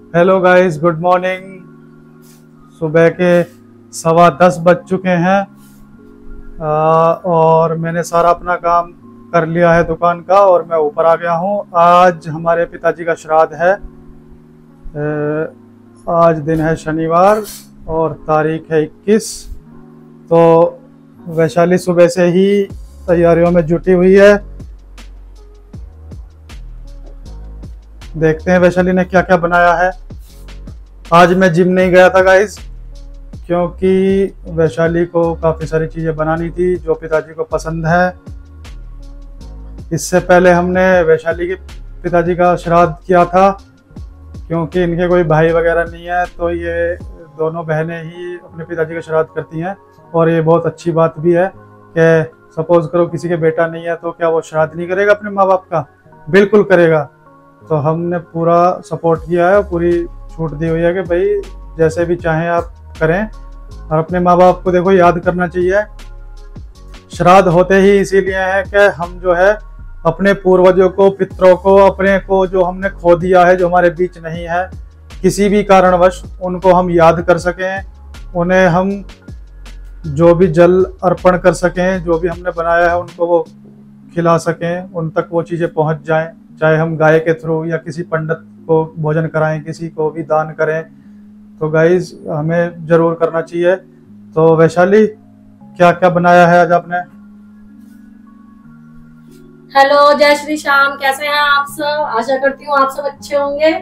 Hello guys, good morning. सुबह के 10:15 बज चुके हैं और मैंने सारा अपना काम कर लिया है दुकान का और मैं ऊपर आ गया हूँ। आज हमारे पिताजी का श्राद्ध है। आज दिन है शनिवार और तारीख है 21। तो वैशाली सुबह से ही तैयारियों में जुटी हुई है। देखते हैं वैशाली ने क्या क्या बनाया है। आज मैं जिम नहीं गया था गाइस, क्योंकि वैशाली को काफ़ी सारी चीज़ें बनानी थी जो पिताजी को पसंद है। इससे पहले हमने वैशाली के पिताजी का श्राद्ध किया था, क्योंकि इनके कोई भाई वगैरह नहीं है, तो ये दोनों बहनें ही अपने पिताजी का श्राद्ध करती हैं। और ये बहुत अच्छी बात भी है कि सपोज करो किसी के बेटा नहीं है तो क्या वो श्राद्ध नहीं करेगा अपने माँ बाप का? बिल्कुल करेगा। तो हमने पूरा सपोर्ट किया है, पूरी छूट दी हुई है कि भाई जैसे भी चाहें आप करें। और अपने माँ बाप को देखो याद करना चाहिए। श्राद्ध होते ही इसीलिए है कि हम जो है अपने पूर्वजों को, पितरों को, अपने को जो हमने खो दिया है, जो हमारे बीच नहीं है, किसी भी कारणवश उनको हम याद कर सकें, उन्हें हम जो भी जल अर्पण कर सकें, जो भी हमने बनाया है उनको वो खिला सकें, उन तक वो चीज़ें पहुंच जाएं। चाहे हम गाय के थ्रू या किसी पंडित को भोजन कराएं, किसी को भी दान करें, तो गाइस हमें ज़रूर करना चाहिए। तो वैशाली क्या क्या बनाया है आज आपने? हेलो, जय श्री श्याम। कैसे हैं आप सब? आशा करती हूँ आप सब अच्छे होंगे।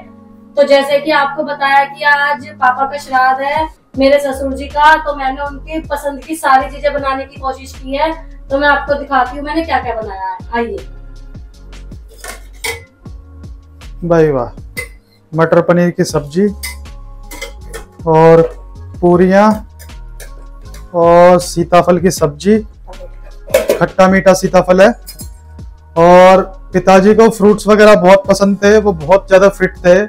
तो जैसे कि आपको बताया कि आज पापा का श्राद्ध है, मेरे ससुर जी का, तो मैंने उनकी पसंद की सारी चीजें बनाने की कोशिश की है। तो मैं आपको दिखाती हूँ मैंने क्या क्या बनाया है। आइए। भाई वाह, मटर पनीर की सब्जी और पूरियां और सीताफल की सब्जी, खट्टा मीठा सीताफल है। और पिताजी को फ्रूट्स वगैरह बहुत पसंद थे, वो बहुत ज़्यादा फिट थे।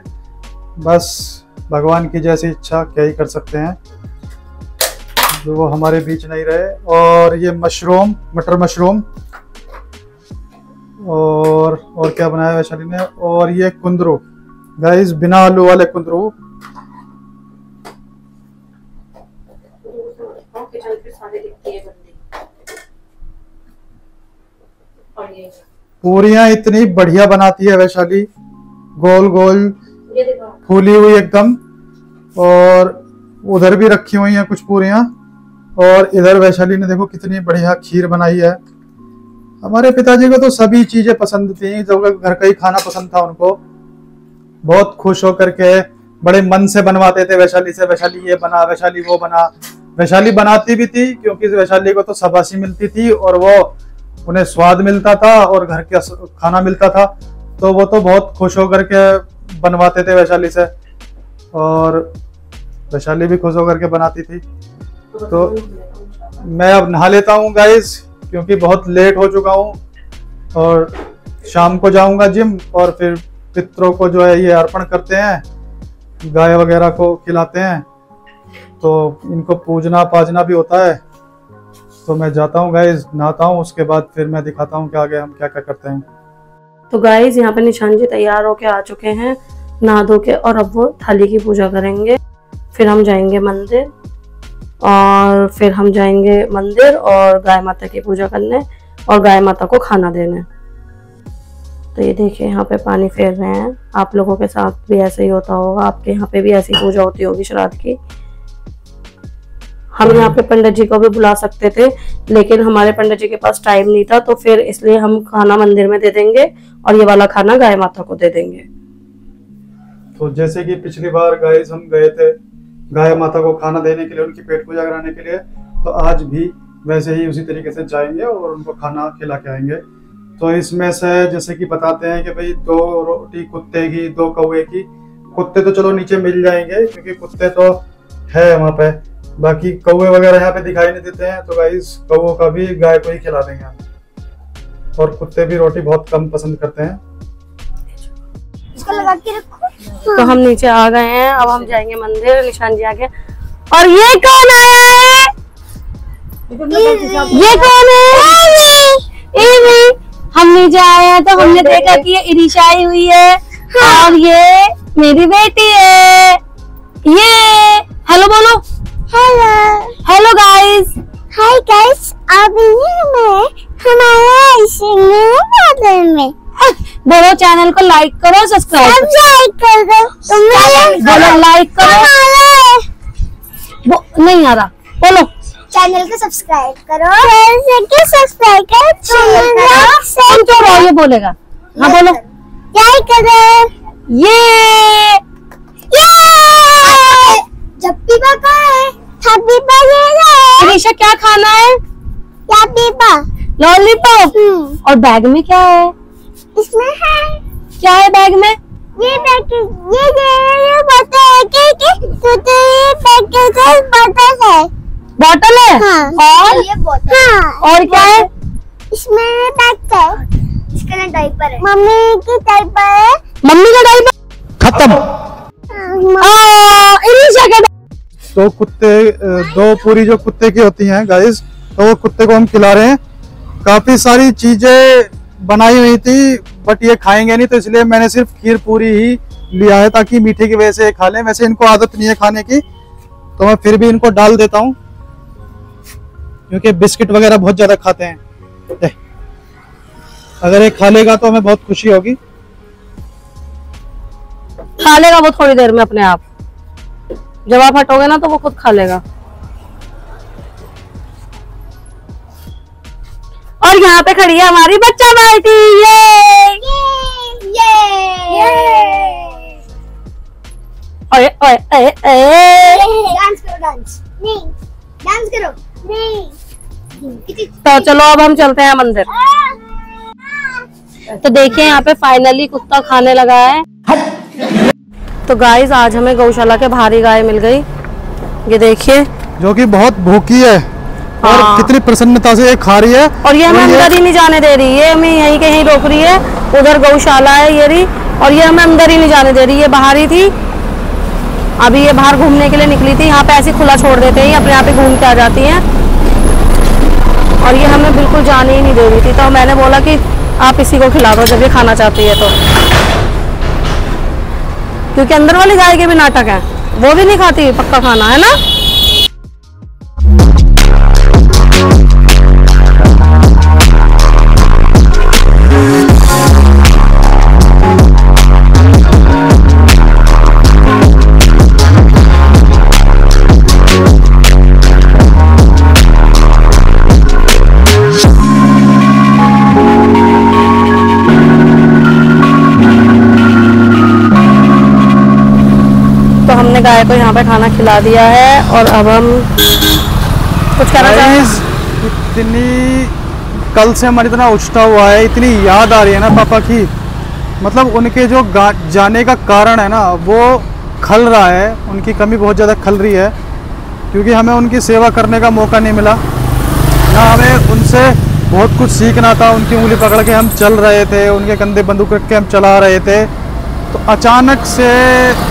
बस भगवान की जैसी इच्छा, क्या ही कर सकते हैं, जो वो हमारे बीच नहीं रहे। और ये मशरूम, मटर मशरूम, और क्या बनाया वैशाली ने, और ये कुंदरू गाइस, बिना आलू वाले कुंदरू। पूरियां इतनी बढ़िया बनाती है वैशाली, गोल गोल फूली हुई एकदम। और उधर भी रखी हुई हैं कुछ पूरियां। और इधर वैशाली ने देखो कितनी बढ़िया खीर बनाई है। हमारे पिताजी को तो सभी चीजें पसंद थी, जो घर का ही खाना पसंद था उनको। बहुत खुश होकर के बड़े मन से बनवाते थे वैशाली से, वैशाली ये बना, वैशाली वो बना। वैशाली बनाती भी थी क्योंकि वैशाली को तो शाबाशी मिलती थी और वो उन्हें स्वाद मिलता था और घर का खाना मिलता था, तो वो तो बहुत खुश होकर के बनवाते थे वैशाली से। और वैशाली भी खुश होकर के बनाती थी। तो मैं अब नहा लेता हूँ गाइस, क्योंकि बहुत लेट हो चुका हूँ और शाम को जाऊंगा जिम। और फिर पितरों को जो है ये अर्पण करते हैं, गाय वगैरह को खिलाते हैं, तो इनको पूजना पाजना भी होता है। तो मैं जाता हूँ गाइस, नहाता हूँ, उसके बाद फिर मैं दिखाता हूँ कि आगे हम क्या क्या करते हैं। तो गाइस यहाँ पे निशान जी तैयार होके आ चुके हैं नहा धो के, और अब वो थाली की पूजा करेंगे। फिर हम जाएंगे मंदिर, और फिर हम जाएंगे मंदिर और गाय माता की पूजा करने और गाय माता को खाना देने। तो ये देखिए यहाँ पे पानी फेर रहे हैं। आप लोगों के साथ भी ऐसे ही होता होगा, आपके यहाँ पे भी ऐसी पूजा होती होगी श्राद्ध की। हम यहाँ पे पंडित जी को भी बुला सकते थे, लेकिन हमारे पंडित जी के पास टाइम नहीं था, तो फिर इसलिए हम खाना मंदिर में दे देंगे और ये वाला खाना गाय माता को दे देंगे। तो जैसे कि पिछली बार गाइस हम गए थे गाय माता को खाना देने के लिए, उनकी पेट पूजा कराने के लिए, तो आज भी वैसे ही उसी तरीके से जाएंगे और उनको खाना खिला के आएंगे। तो इसमें से जैसे कि बताते हैं कि भाई 2 रोटी कुत्ते की, 2 कौवे की। कुत्ते तो चलो नीचे मिल जाएंगे क्योंकि कुत्ते तो है वहाँ पे, बाकी कौवे वगैरह यहाँ पे दिखाई नहीं देते हैं। तो गाइस कौवों का भी गाय को ही खिला देंगे। और कुत्ते भी रोटी बहुत कम पसंद करते हैं। इसको लगा के रखो। तो हम नीचे आ गए हैं, अब हम जाएंगे मंदिर। निशान जी आ गए। और ये कौन आया है? ये कौन है? हम नीचे आए हैं तो हमने देखा कि ये इरिशा आई हुई है और ये मेरी बेटी है। ये हेलो बोलो। Hello hello guys. Hi guys, अभी मैं हमारे बादल में बोलो चैनल को लाइक करो, सब्सक्राइब कर दो। बोलो लाइक करो। नहीं आ रहा, बोलो चैनल को सब्सक्राइब करो। सब्सक्राइब करो। ये बोलेगा। हाँ बोलो। लाइक करो। ये जब पीपा का है हैप्पी बर्थडे। अनीशा क्या खाना है? क्या पीपा? लॉलीपॉप। और बैग में क्या है? इसमें है क्या है बैग में? ये पैकेट, ये बोतल है। बॉटल है। हाँ। और ये बोतल। हाँ। और क्या है? इसमें बैग है। इसके लिए डायपर है। मम्मी की डायपर है। मम्मी का डायपर खत्म। अनीशा का। तो कुत्ते, दो पूरी जो कुत्ते की होती हैं गाइस, तो वो कुत्ते को हम खिला रहे हैं। काफी सारी चीजें बनाई हुई थी बट ये खाएंगे नहीं, तो इसलिए मैंने सिर्फ खीर पूरी ही लिया है ताकि मीठे की वजह से खा लें। वैसे इनको आदत नहीं है खाने की, तो मैं फिर भी इनको डाल देता हूँ क्योंकि बिस्किट वगैरह बहुत ज्यादा खाते हैं। अगर ये खा लेगा तो हमें बहुत खुशी होगी। खा लेगा वो थोड़ी देर में अपने आप। जब आप हटोगे ना तो वो खुद खा लेगा। और यहाँ पे खड़ी है हमारी बच्चा पार्टी। ओए ओए ओए ओए। डांस करो। डांस नहीं, डांस करो नहीं। तो चलो अब हम चलते हैं मंदिर। तो देखिए यहाँ पे फाइनली कुत्ता खाने लगा है। तो गाइस आज हमें गौशाला के बाहर ही गाय मिल गई। ये देखिए, जो कि बहुत भूखी है और कितनी प्रसन्नता से ये खा रही है। और ये हमें अंदर ही नहीं जाने दे रही है, हमें यहीं कहीं रोक रही है। उधर गौशाला है ये रही, और ये हमें अंदर ही नहीं जाने दे रही है, बाहर ही थी। अभी ये बाहर घूमने के लिए निकली थी। यहाँ पे ऐसे खुला छोड़ देते हैं, अपने आप ही घूम के आ जाती हैं। और ये हमें बिल्कुल जाने ही नहीं दे रही थी, तो मैंने बोला कि आप इसी को खिला दो जब ये खाना चाहती है तो। क्योंकि अंदर वाली गाय के भी नाटक है, वो भी नहीं खाती पक्का खाना, है ना। हमने गाय को यहाँ पे खाना खिला दिया है और अब हम कुछ करना चाहेंगे। इतनी कल से हमारी इतना उछता हुआ है, इतनी याद आ रही है ना पापा की। मतलब उनके जो जाने का कारण है ना वो खल रहा है, उनकी कमी बहुत ज़्यादा खल रही है क्योंकि हमें उनकी सेवा करने का मौका नहीं मिला ना। हमें उनसे बहुत कुछ सीखना था। उनकी उंगली पकड़ के हम चल रहे थे, उनके कंधे बंदूक रख के हम चला रहे थे। तो अचानक से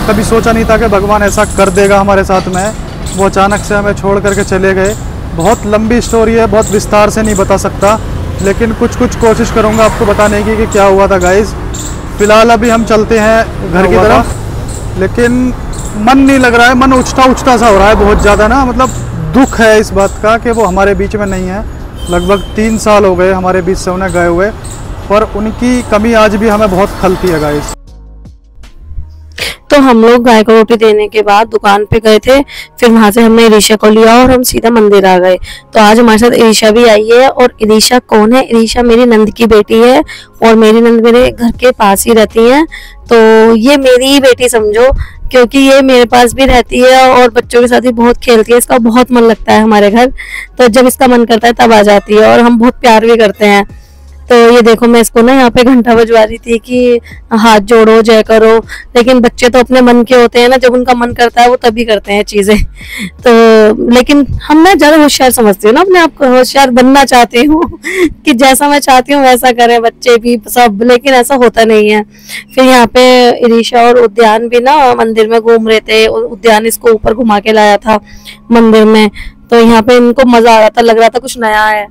कभी सोचा नहीं था कि भगवान ऐसा कर देगा हमारे साथ में। वो अचानक से हमें छोड़ करके चले गए। बहुत लंबी स्टोरी है, बहुत विस्तार से नहीं बता सकता, लेकिन कुछ कोशिश करूंगा आपको बताने की कि क्या हुआ था गाइस। फिलहाल अभी हम चलते हैं घर की तरफ, लेकिन मन नहीं लग रहा है, मन उछता सा हो रहा है बहुत ज़्यादा ना। मतलब दुख है इस बात का कि वो हमारे बीच में नहीं है। लगभग 3 साल हो गए हमारे बीच से उन्हें गए हुए, पर उनकी कमी आज भी हमें बहुत खलती है गाइस। तो हम लोग गाय को रोटी देने के बाद दुकान पे गए थे, फिर वहां से हमने इरीशा को लिया और हम सीधा मंदिर आ गए। तो आज हमारे साथ इरीशा भी आई है। और इरीशा कौन है? इरीशा मेरी नंद की बेटी है और मेरी नंद मेरे घर के पास ही रहती है। तो ये मेरी ही बेटी समझो, क्योंकि ये मेरे पास भी रहती है और बच्चों के साथ भी बहुत खेलती है। इसका बहुत मन लगता है हमारे घर, तो जब इसका मन करता है तब आ जाती है और हम बहुत प्यार भी करते हैं। तो ये देखो, मैं इसको ना यहाँ पे घंटा बजवा रही थी कि हाथ जोड़ो, जय करो, लेकिन बच्चे तो अपने मन के होते हैं ना, जब उनका मन करता है वो तभी करते हैं चीजें। तो लेकिन हम मैं ज्यादा होशियार समझती हूँ ना, अपने आप को होशियार बनना चाहती हूँ कि जैसा मैं चाहती हूँ वैसा करें बच्चे भी सब, लेकिन ऐसा होता नहीं है। फिर यहाँ पे इरीशा और उद्यान भी ना मंदिर में घूम रहे थे। उद्यान इसको ऊपर घुमा के लाया था मंदिर में, तो यहाँ पे इनको मजा आ रहा था, लग रहा था कुछ नया है।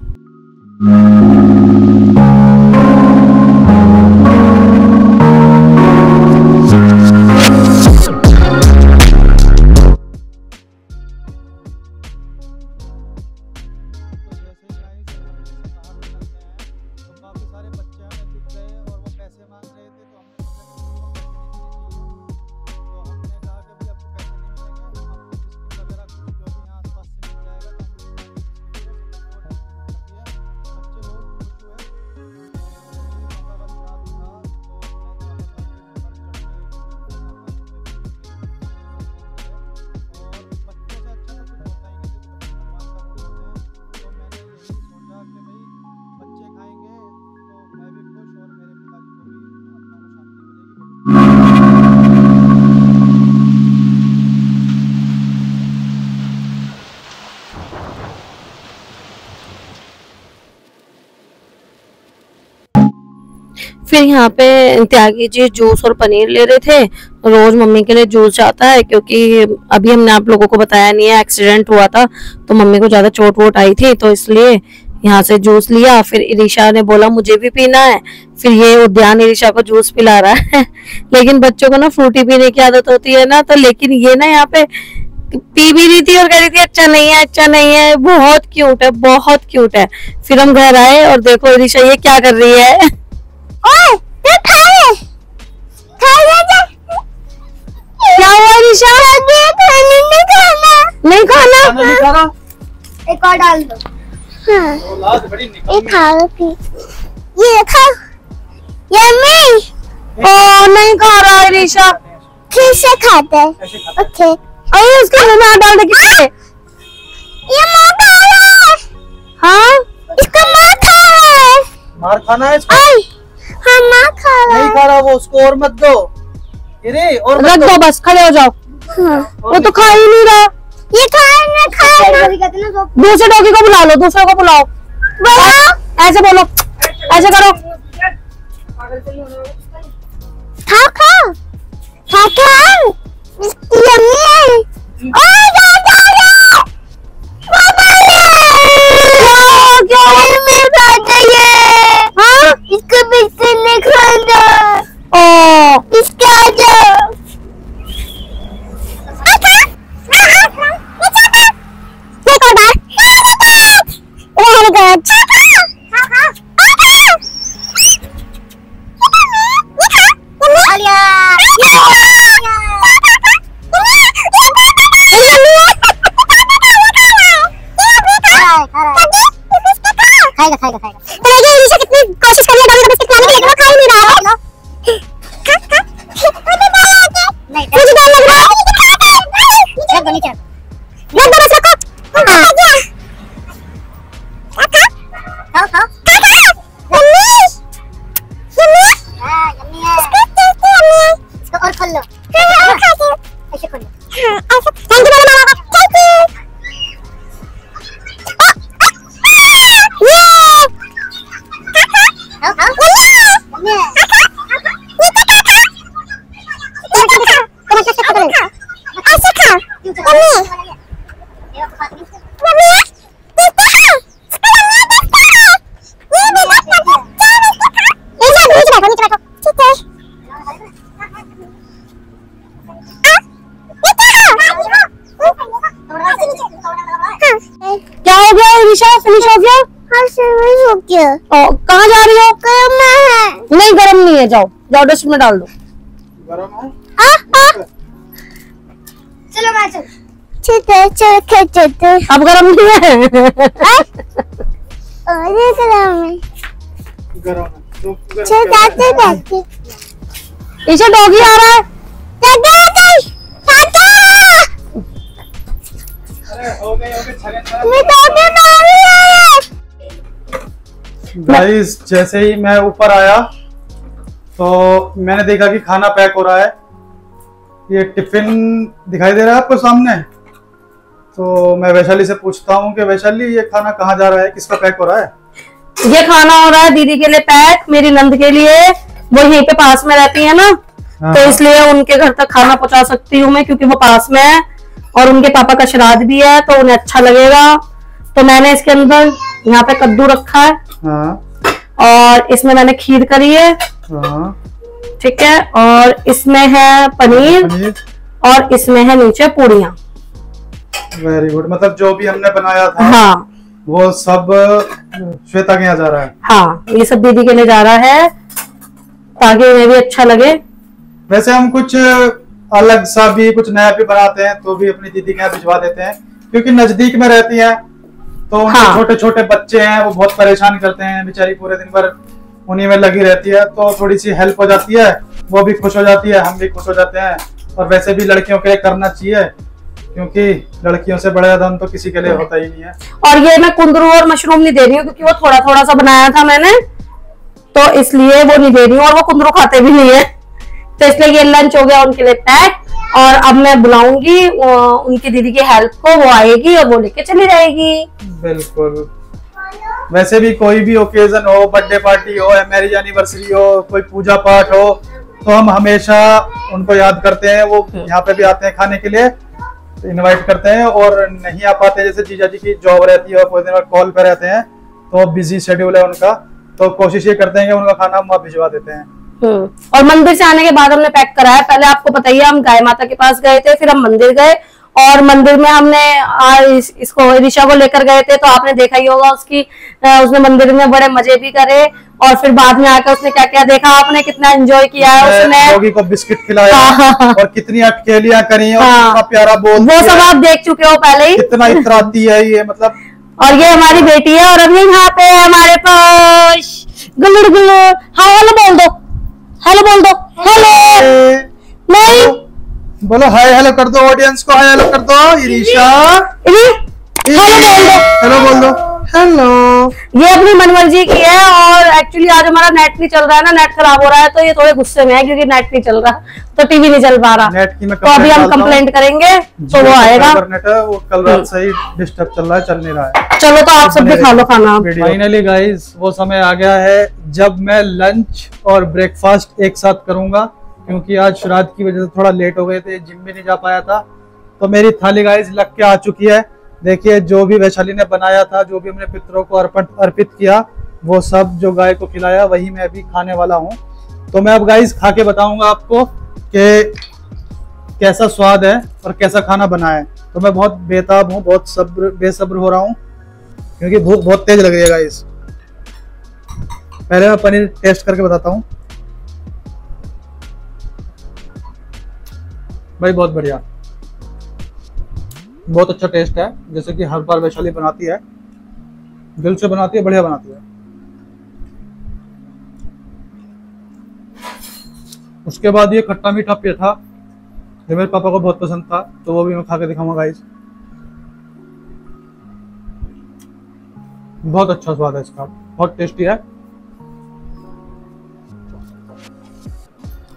यहाँ पे त्यागी जी जूस और पनीर ले रहे थे। रोज मम्मी के लिए जूस जाता है, क्योंकि अभी हमने आप लोगों को बताया नहीं है, एक्सीडेंट हुआ था तो मम्मी को ज्यादा चोट वोट आई थी, तो इसलिए यहाँ से जूस लिया। फिर इरिशा ने बोला मुझे भी पीना है, फिर ये उद्यान इरिशा को जूस पिला रहा है। लेकिन बच्चों को ना फ्रूटी पीने की आदत होती है ना, तो लेकिन ये ना यहाँ पे पी भी रही थी और कह रही थी अच्छा नहीं है, अच्छा नहीं है। बहुत क्यूट है, बहुत क्यूट है। फिर हम घर आए और देखो इरिशा ये क्या कर रही है। ओए, क्या हुआ इरिशा? नहीं खाना। एक और डाल दो। हाँ, एक खाओ फिर। ये खाओ। यम्मी। ओ नहीं खा रहा इरिशा। फिर से खाते हैं। ओके। अरे उसके मुंह में हाथ डाल दे किसके? ये माँ खा रहा है। हाँ इसका माँ खा रहा है। मार खाना है इसको? हाँ माँ खा रहा है। नहीं खा रहा वो, उसको और मत दो। अरे और रख दो, बस खड़े हो जाओ। हाँ। वो तो खा ही नहीं रहा। ये खाएगा। दूसरे डॉगी को बुला लो, दूसरे को बुलाओ। ऐसे बोलो, ऐसे करो। खाओ खाओ खाओ खाओ। यम्मी है। ओए हाँ? इसको बिस्कुट नहीं खाना। इसके आ जाओ। खाएगा खाएगा खाएगा। तो देखिए इलिशा कितनी कोशिश कर रही है डॉगी को बिस्किट खिलाने की, लेकिन वो खा ही नहीं रहा है। नहीं मुझे डर लग रहा है। रख दो नीचे, रख दो, बस रखो। खाओ खाओ। Yummy yummy. हाँ यम्मी है। इसको और खोल लो। ऐसे खोल लो। ऐसे। थैंक यू मेरे मामा को। Thank you. क्या हो गया इरिशा? फिनिश हो गया? हाँ फिनिश हो गया। कहाँ जा रही हो? गरम है। नहीं गरम नहीं है, जाओ जाओ डस्टबिन में डाल दो। गरम है? चलो मैं चल। ठीक है चल खेलते हैं। अब गरम नहीं है। अरे गरम है। गरम है। चल जाते जाते। इसे डॉगी आ रहा है। गाइस जैसे ही मैं ऊपर आया तो मैंने देखा कि खाना पैक हो रहा है। ये टिफिन दिखाई दे रहा है आपको सामने। तो मैं वैशाली से पूछता हूँ कि वैशाली ये खाना कहाँ जा रहा है, किसका पैक हो रहा है? ये खाना हो रहा है दीदी के लिए पैक, मेरी नंद के लिए। वो यहीं पे पास में रहती है ना, तो इसलिए उनके घर तक खाना पहुंचा सकती हूँ मैं, क्योंकि वो पास में है और उनके पापा का श्राद्ध भी है तो उन्हें अच्छा लगेगा। तो मैंने इसके अंदर यहाँ पे कद्दू रखा है। हाँ। और इसमें मैंने खीर करी है। हाँ। ठीक है, और इसमें है पनीर और इसमें है नीचे पूड़ियाँ। वेरी गुड, मतलब जो भी हमने बनाया था हाँ वो सब श्वेता के यहाँ जा रहा है। हाँ ये सब दीदी के लिए जा रहा है ताकि उन्हें भी अच्छा लगे। वैसे हम कुछ अलग सा भी कुछ नया भी बनाते हैं तो भी अपनी दीदी के यहाँ भिजवा देते हैं, क्योंकि नजदीक में रहती हैं तो उनके छोटे छोटे बच्चे हैं वो बहुत परेशान करते हैं, बेचारी पूरे दिन भर उन्हीं में लगी रहती है। तो थोड़ी सी हेल्प हो जाती है, वो भी खुश हो जाती है, हम भी खुश हो जाते हैं। और वैसे भी लड़कियों के लिए करना चाहिए, क्योंकि लड़कियों से बड़ा धन तो किसी के लिए होता ही नहीं है। और ये मैं कुंदरू और मशरूम नहीं दे रही हूँ, क्योंकि वो थोड़ा थोड़ा सा बनाया था मैंने, तो इसलिए वो नहीं दे रही हूँ। और वो कुंदरू खाते भी नहीं है, तो इसलिए ये लंच हो गया उनके लिए पैक। और अब मैं बुलाऊंगी उनकी दीदी की हेल्प को, वो आएगी और वो लेके चली जाएगी। बिल्कुल। वैसे भी कोई भी ओकेजन हो, बर्थडे पार्टी हो, मैरिज एनिवर्सरी हो, कोई पूजा पाठ हो, तो हम हमेशा उनको याद करते हैं। वो यहाँ पे भी आते हैं खाने के लिए, तो इनवाइट करते हैं। और नहीं आ पाते, जैसे जीजा जी की जॉब रहती है और कोई दिन कॉल पे रहते हैं, तो बिजी शेड्यूल है उनका, तो कोशिश ये करते हैं कि उनका खाना हम वहाँ भिजवा देते हैं। और मंदिर से आने के बाद हमने पैक कराया। पहले आपको पता ही है, हम गाय माता के पास गए थे, फिर हम मंदिर गए, और मंदिर में हमने इसको ऋषा को लेकर गए थे, तो आपने देखा ही होगा उसने मंदिर में बड़े मजे भी करे। और फिर बाद में आकर उसने क्या क्या देखा, आपने कितना एंजॉय किया है उसने। डॉगी को बिस्किट खिलाया और कितनी अटकेलियां करी और कितना प्यारा बोल, वो सब आप देख चुके हो पहले ही। कितना इतराती है ये, मतलब। और ये हमारी बेटी है, और अब यहाँ पे हमारे पास गुल्लू गुल्लू। हाँ हेलो बोल दो, हेलो बोल दो, हेलो नहीं बोलो, हाय हेलो कर दो, ऑडियंस को हाय हेलो कर दो। ईरिशा हेलो बोल दो, हेलो। ये अपनी मनमर्जी की है, और एक्चुअली आज हमारा नेट नहीं चल रहा है ना, नेट खराब हो रहा है, तो ये थोड़े गुस्से में है क्योंकि नेट नहीं चल रहा, तो टीवी नहीं चल पा रहा। नेट की मैं तो अभी हम कंप्लेंट करेंगे, तो वो आएगा। वो कल रात से ही डिस्टर्ब चल रहा है, चल नहीं रहा है। चलो तो आप सब भी खा लो खाना। फाइनली गाइस, वो समय आ गया है जब मैं लंच और ब्रेकफास्ट एक साथ करूंगा, क्योंकि आज श्राद्ध की वजह से थोड़ा लेट हो गए थे, जिम भी नहीं जा पाया था। तो मेरी थाली गाइस लग के आ चुकी है। देखिए, जो भी वैशाली ने बनाया था, जो भी हमने पितरों को अर्पित किया, वो सब जो गाय को खिलाया, वही मैं अभी खाने वाला हूँ। तो मैं अब गाइस खा के बताऊंगा आपको कि कैसा स्वाद है और कैसा खाना बना है। तो मैं बहुत बेताब हूँ, बहुत बेसब्र हो रहा हूँ, क्योंकि भूख बहुत तेज लग रही है गाइस। पहले मैं पनीर टेस्ट करके बताता हूँ भाई, बहुत बढ़िया, बहुत अच्छा टेस्ट है। जैसे कि हर बार वैशाली बनाती है, दिल से बनाती है, बढ़िया बनाती है। उसके बाद ये खट्टा मीठा पेठा, जो मेरे पापा को बहुत पसंद था, तो वो भी मैं खा के दिखाऊंगा गाइस। बहुत अच्छा स्वाद है इसका, बहुत टेस्टी है।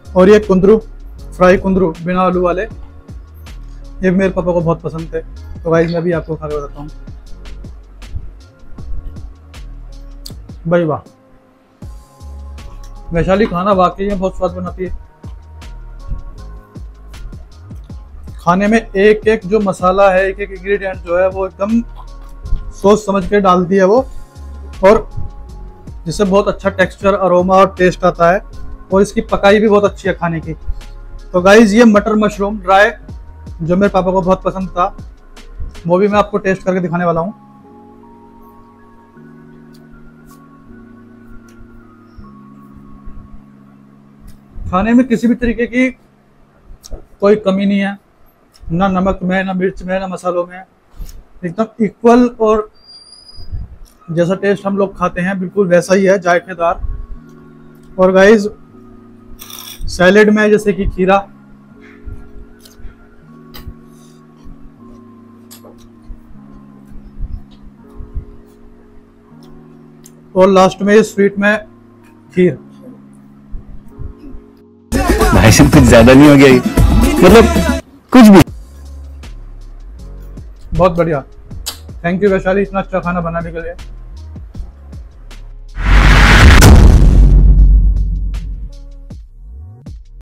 और ये कुंदरू, फ्राई कुंदरू बिना आलू वाले, ये भी मेरे पापा को बहुत पसंद थे। तो गाइस मैं भी आपको खा के बताता हूँ भाई, वाह, वैशाली खाना वाकई में बहुत स्वाद बनाती है। खाने में एक एक जो मसाला है, एक एक इंग्रेडिएंट जो है, वो एकदम सोच समझ के डालती है वो, और जिससे बहुत अच्छा टेक्सचर, अरोमा और टेस्ट आता है। और इसकी पकाई भी बहुत अच्छी है खाने की। तो गाइस, ये मटर मशरूम ड्राई, जो मेरे पापा को बहुत पसंद था, वो भी मैं आपको टेस्ट करके दिखाने वाला हूँ। खाने में किसी भी तरीके की कोई कमी नहीं है, ना नमक में, ना मिर्च में, ना मसालों में, एकदम इक्वल। और जैसा टेस्ट हम लोग खाते हैं बिल्कुल वैसा ही है, जायकेदार। और गाइस, सैलेड में जैसे कि खीरा, और लास्ट में स्वीट में खीर। भाई साहब कुछ ज्यादा नहीं हो गया, मतलब कुछ भी। बहुत बढ़िया, थैंक यू वैशाली इतना अच्छा खाना बनाने के लिए।